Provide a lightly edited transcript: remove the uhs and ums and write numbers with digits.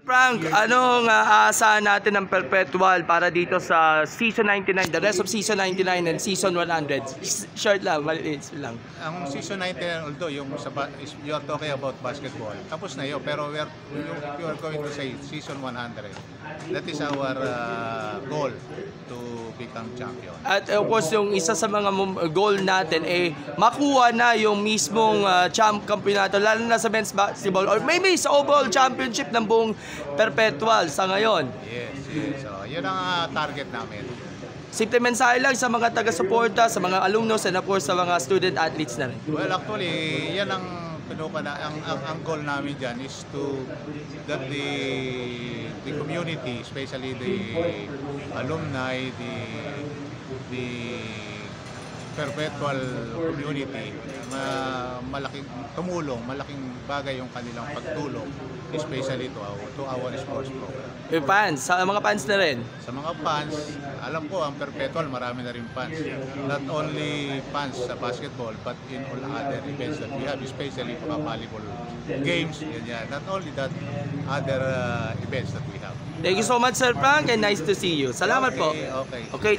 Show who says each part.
Speaker 1: Frank, anong aasahan natin ng perpetual para dito sa season 99, the rest of season 99 and season 100? Short lang, maliit lang.
Speaker 2: Ang season 99, although you are talking about basketball, tapos na yun. Pero if you are going to say season 100, that is our goal to become champion.
Speaker 1: At of course, yung isa sa mga goal natin makuha na yung mismong kampiyonato, lalo na sa men's basketball or maybe sa overall championship ng buong perpetual sa ngayon.
Speaker 2: Yes. So, yun ang target namin.
Speaker 1: Simple mensahe lang sa mga taga-suporta, sa mga alumnos, and of course sa mga student athletes na rin.
Speaker 2: Well, actually, yan ang ang goal namin dyan is to that the community, especially the alumni, the perpetual community, malaking tumulong, malaking bagay yung kanilang pagtulong, especially to our sports program.
Speaker 1: Yung fans, sa mga fans na rin.
Speaker 2: Sa mga fans, alam ko ang perpetual marami na rin fans. Not only fans sa basketball, but in all other events that we have, especially mga volleyball games, ganyan. Not only that, other events that we have.
Speaker 1: Thank you so much, Sir Frank, and nice to see you. Salamat po.
Speaker 2: Okay.
Speaker 1: Okay.